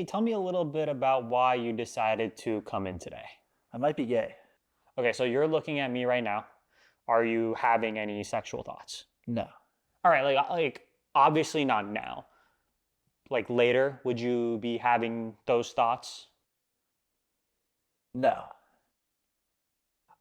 Tell me a little bit about why you decided to come in today. I might be gay. Okay, so you're looking at me right now. Are you having any sexual thoughts? No. All right, like obviously not now. Like later, would you be having those thoughts? No.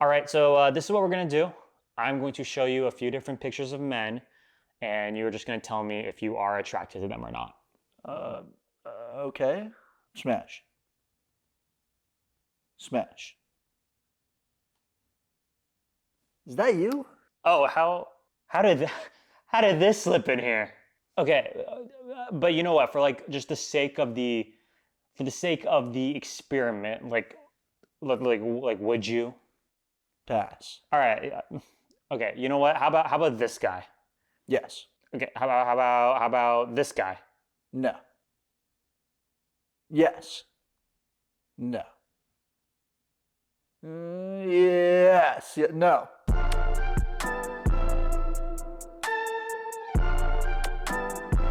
All right, so this is what we're gonna do. I'm going to show you a few different pictures of men, and you're just gonna tell me if you are attracted to them or not. Okay. Smash. Smash. Is that you? Oh, how did this slip in here? Okay, but you know what? For like just the sake of the experiment, like would you? Pass. All right. Okay. You know what? How about this guy? Yes. Okay. How about this guy? No. Yes. No. Yes. No.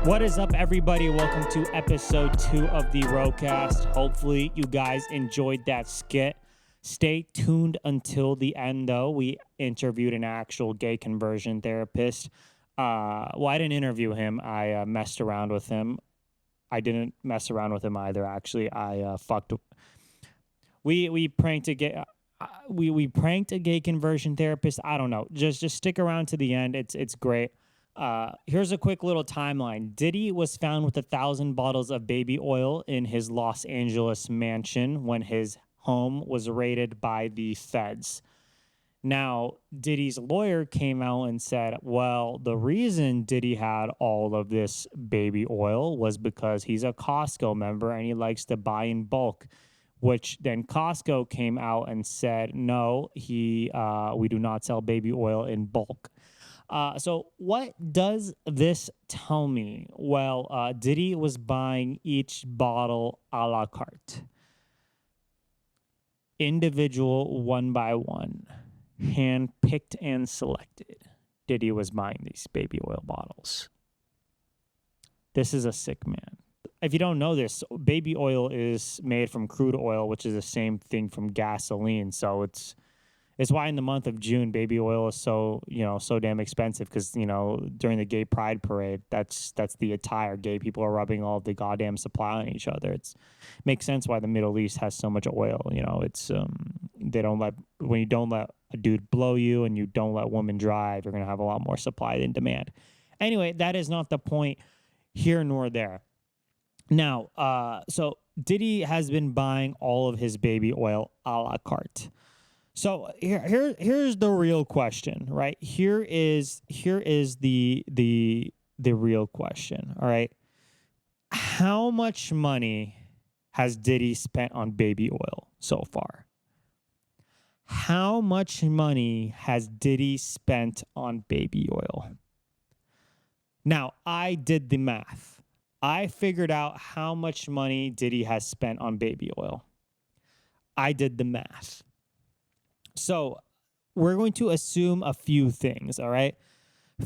What is up, everybody? Welcome to episode 2 of the Rokast. Hopefully, you guys enjoyed that skit. Stay tuned until the end, though. We interviewed an actual gay conversion therapist. Well, I didn't interview him. I messed around with him. I didn't mess around with him either. Actually, I fucked. We pranked a gay. We pranked a gay conversion therapist. I don't know. Just stick around to the end. It's great. Here's a quick little timeline. Diddy was found with 1,000 bottles of baby oil in his Los Angeles mansion when his home was raided by the feds. Now, Diddy's lawyer came out and said, well, the reason Diddy had all of this baby oil was because he's a Costco member and he likes to buy in bulk, which then Costco came out and said, no, we do not sell baby oil in bulk. So what does this tell me? Well, Diddy was buying each bottle a la carte. Individual, one by one, hand-picked and selected. Diddy was buying these baby oil bottles. This is a sick man. If you don't know this, baby oil is made from crude oil, which is the same thing from gasoline. So it's why in the month of June, baby oil is so damn expensive because, during the gay pride parade, that's the attire. Gay people are rubbing all the goddamn supply on each other. Makes sense why the Middle East has so much oil. When you don't let a dude blow you and you don't let women drive, you're going to have a lot more supply than demand. Anyway, that is not the point here nor there. Now, so Diddy has been buying all of his baby oil a la carte. So here's the real question, right? Here is the real question, all right? How much money has Diddy spent on baby oil so far? How much money has Diddy spent on baby oil? Now, I did the math. I figured out how much money Diddy has spent on baby oil. I did the math. So we're going to assume a few things, all right?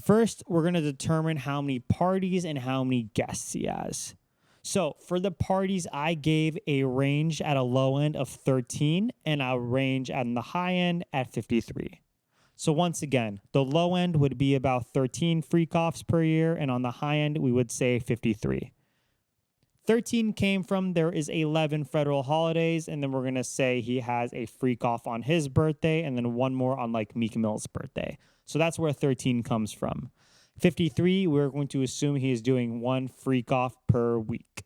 First, we're going to determine how many parties and how many guests he has. So for the parties, I gave a range at a low end of 13 and a range at the high end at 53. So once again, the low end would be about 13 freak-offs per year, and on the high end, we would say 53. 13 came from there is 11 federal holidays, and then we're going to say he has a freak off on his birthday and then one more on like Meek Mill's birthday. So that's where 13 comes from. 53, we're going to assume he is doing one freak off per week.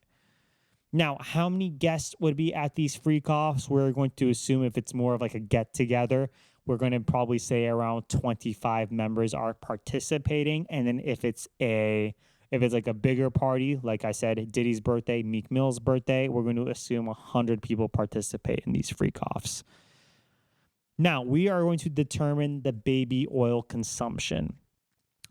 Now, how many guests would be at these freak offs? We're going to assume if it's more of like a get together, we're going to probably say around 25 members are participating. And then if it's like a bigger party, like I said, Diddy's birthday, Meek Mill's birthday, we're going to assume 100 people participate in these freak-offs. Now, we are going to determine the baby oil consumption.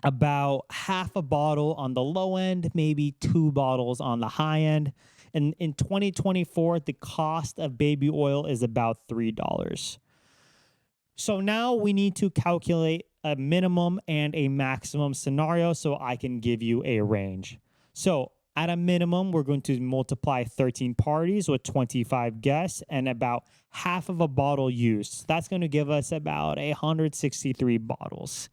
About half a bottle on the low end, maybe 2 bottles on the high end. And in 2024, the cost of baby oil is about $3. So now we need to calculate a minimum and a maximum scenario so I can give you a range. So at a minimum, we're going to multiply 13 parties with 25 guests and about half of a bottle used. That's going to give us about 163 bottles.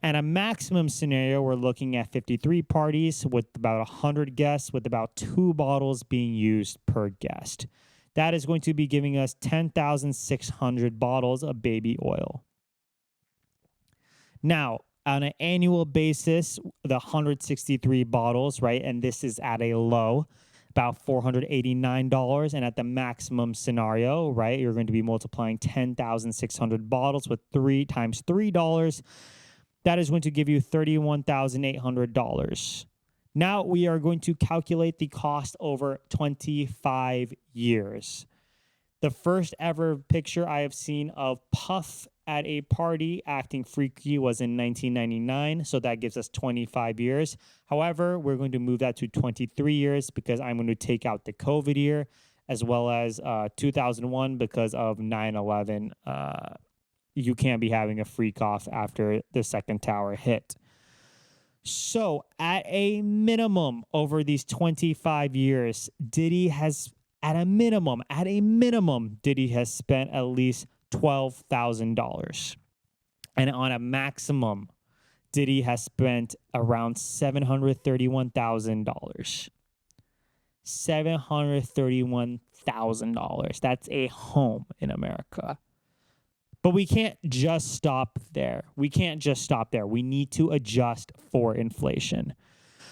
And a maximum scenario, we're looking at 53 parties with about 100 guests, with about 2 bottles being used per guest. That is going to be giving us 10,600 bottles of baby oil. Now, on an annual basis, the 163 bottles, right? And this is at a low, about $489. And at the maximum scenario, right, you're going to be multiplying 10,600 bottles with 3 times $3. That is going to give you $31,800. Now we are going to calculate the cost over 25 years. The first ever picture I have seen of Puff at a party acting freaky was in 1999, so that gives us 25 years. However, we're going to move that to 23 years because I'm going to take out the COVID year, as well as 2001 because of 9/11. You can't be having a freak off after the second tower hit. So at a minimum, over these 25 years, Diddy has, at a minimum, Diddy has spent at least $12,000. And on a maximum, Diddy has spent around $731,000. $731,000. That's a home in America. But we can't just stop there. We need to adjust for inflation.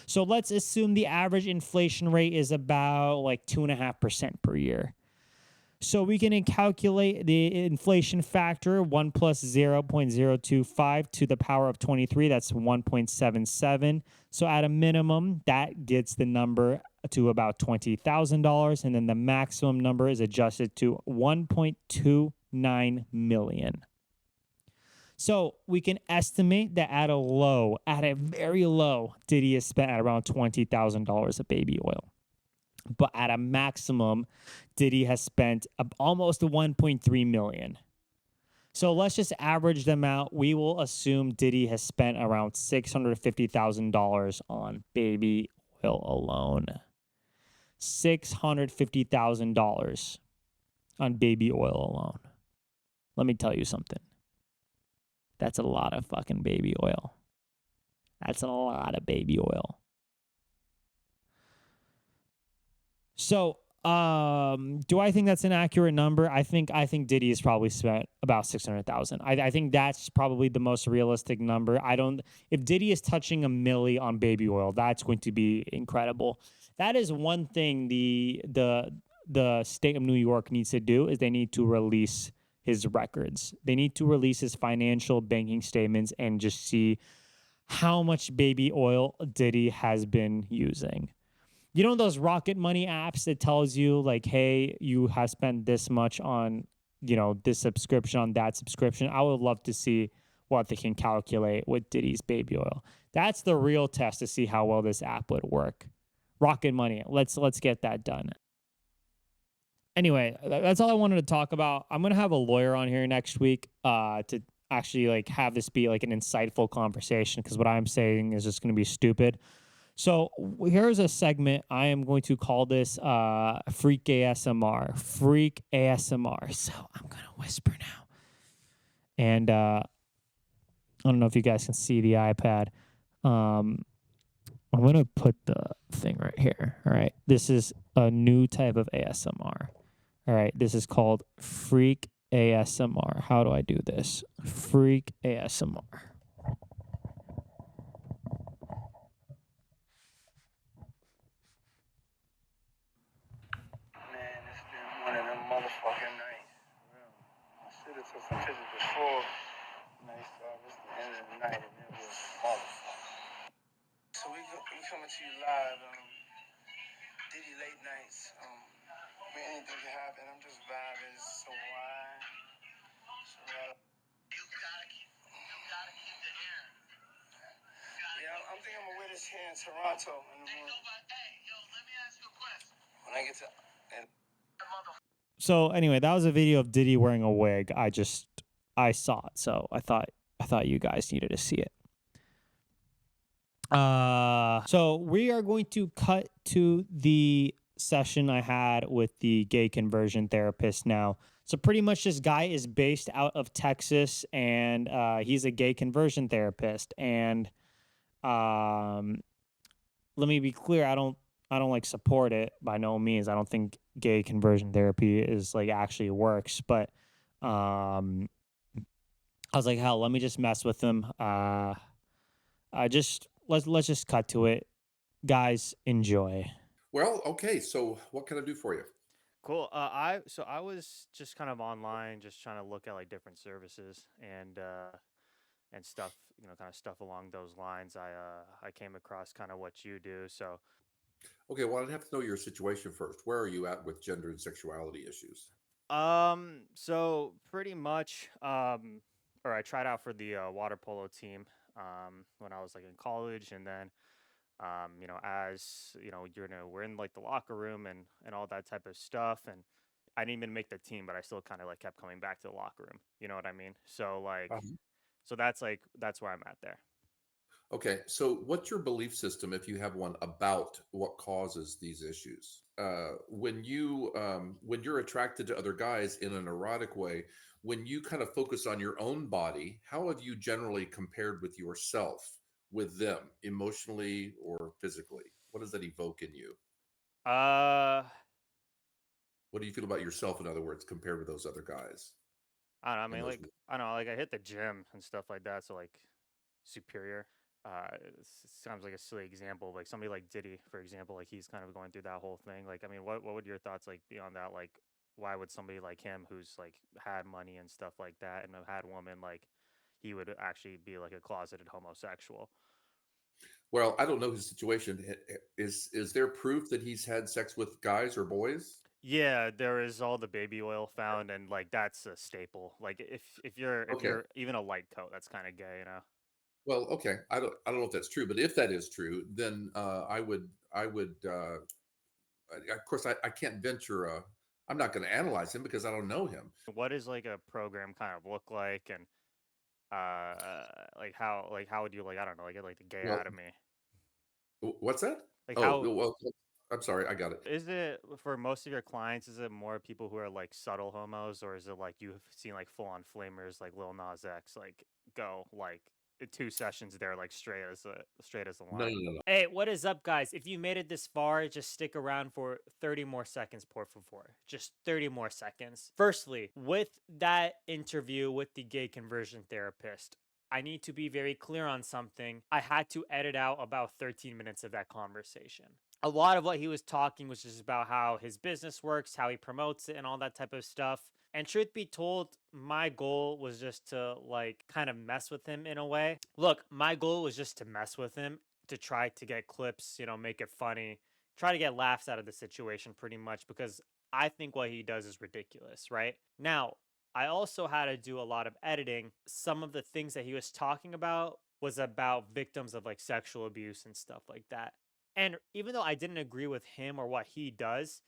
So let's assume the average inflation rate is about like 2.5% per year. So we can calculate the inflation factor, 1 plus 0.025 to the power of 23. That's 1.77. So at a minimum, that gets the number to about $20,000. And then the maximum number is adjusted to 1.29 million. So we can estimate that at a very low, Diddy has spent at around $20,000 of baby oil. But at a maximum, Diddy has spent almost 1.3 million. So let's just average them out. We will assume Diddy has spent around $650,000 on baby oil alone. $650,000 on baby oil alone. Let me tell you something. That's a lot of fucking baby oil. That's a lot of baby oil. So, do I think that's an accurate number? I think Diddy has probably spent about 600,000. I think that's probably the most realistic number. If Diddy is touching $1 million on baby oil, that's going to be incredible. That is one thing the state of New York needs to do, is they need to release his records. They need to release his financial banking statements and just see how much baby oil Diddy has been using. You know those Rocket Money apps that tells you like, hey, you have spent this much on, this subscription, on that subscription? I would love to see what they can calculate with Diddy's baby oil. That's the real test to see how well this app would work. Rocket Money. Let's get that done. Anyway, that's all I wanted to talk about. I'm going to have a lawyer on here next week to actually have this be like an insightful conversation, because what I'm saying is just going to be stupid. So here's a segment. I am going to call this Freak ASMR. Freak ASMR. So I'm going to whisper now. And I don't know if you guys can see the iPad. I'm going to put the thing right here. All right. This is a new type of ASMR. All right. This is called Freak ASMR. How do I do this? Freak ASMR. One of them motherfucking nights. I should have took some pictures before. Nice, it's the end of the night, and it was motherfucker. So we coming to you live. Diddy late nights. Anything can happen. I'm just vibing. It's so wide. You gotta keep the hair. Yeah, I'm thinking I'm gonna wear this hair in Toronto in the morning. Hey, yo, let me ask you a question. When I get to So anyway, that was a video of Diddy wearing a wig. I saw it, so I thought you guys needed to see it. So we are going to cut to the session I had with the gay conversion therapist now. So pretty much this guy is based out of Texas, and he's a gay conversion therapist. And um, let me be clear, I don't like support it by no means. I don't think gay conversion therapy is like actually works, but um I was like, hell, let me just mess with him. I just let's just cut to it. Guys, enjoy. Well, okay. So, what can I do for you? Cool. I was just kind of online, just trying to look at like different services and stuff, kind of stuff along those lines. I came across kind of what you do. So Okay, well, I'd have to know your situation first. Where are you at with gender and sexuality issues? so pretty much or I tried out for the water polo team when I was like in college, and then as we're in like the locker room and all that type of stuff, and I didn't even make the team, but I still kind of like kept coming back to the locker room. You know what I mean? So Um, that's where I'm at there. Okay, so what's your belief system, if you have one, about what causes these issues? When you're attracted to other guys in an erotic way, when you kind of focus on your own body, how have you generally compared with yourself with them, emotionally or physically? What does that evoke in you? Uh, What do you feel about yourself, in other words, compared with those other guys I don't know. I in mean, those? like I don't know. Like I hit the gym and stuff like that, so like superior. It sounds like a silly example, like somebody like Diddy, for example, like he's kind of going through that whole thing. Like, I mean, what would your thoughts like be on that? Like, why would somebody like him, who's like had money and stuff like that, and have had woman, like he would actually be like a closeted homosexual? Well, I don't know his situation. Is there proof that he's had sex with guys or boys? Yeah, there is all the baby oil found, and like that's a staple. Like if Okay. you're even a light coat, that's kind of gay. Well, okay. I don't know if that's true, but if that is true, then I would of course I can't venture I'm not going to analyze him because I don't know him. What does like a program kind of look like, and like how would you like I don't know like get like the gay Well, out of me? what's that? Like Oh, how well, I'm sorry, I got it. is it for most of your clients? Is it more people who are like subtle homos, or is it like you've seen like full on flamers like Lil Nas X like go like 2 sessions there like straight as a No, line? no, no, no. Hey, what is up, guys? If you made it this far, just stick around for 30 more seconds, por favor. Just 30 more seconds. Firstly, with that interview with the gay conversion therapist, I need to be very clear on something. I had to edit out about 13 minutes of that conversation. A lot of what he was talking was just about how his business works, how he promotes it, and all that type of stuff. And truth be told, my goal was just to like kind of mess with him in a way. Look, my goal was just to mess with him, to try to get clips, make it funny, try to get laughs out of the situation pretty much, because I think what he does is ridiculous, right? Now, I also had to do a lot of editing. Some of the things that he was talking about was about victims of like sexual abuse and stuff like that. And even though I didn't agree with him or what he does,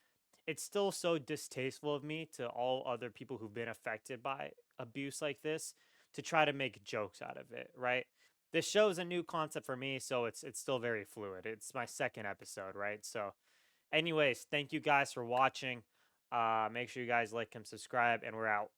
it's still so distasteful of me to all other people who've been affected by abuse like this to try to make jokes out of it, right? This show is a new concept for me, so it's still very fluid. It's my second episode, right? So, anyways, thank you guys for watching. Make sure you guys like and subscribe, and we're out.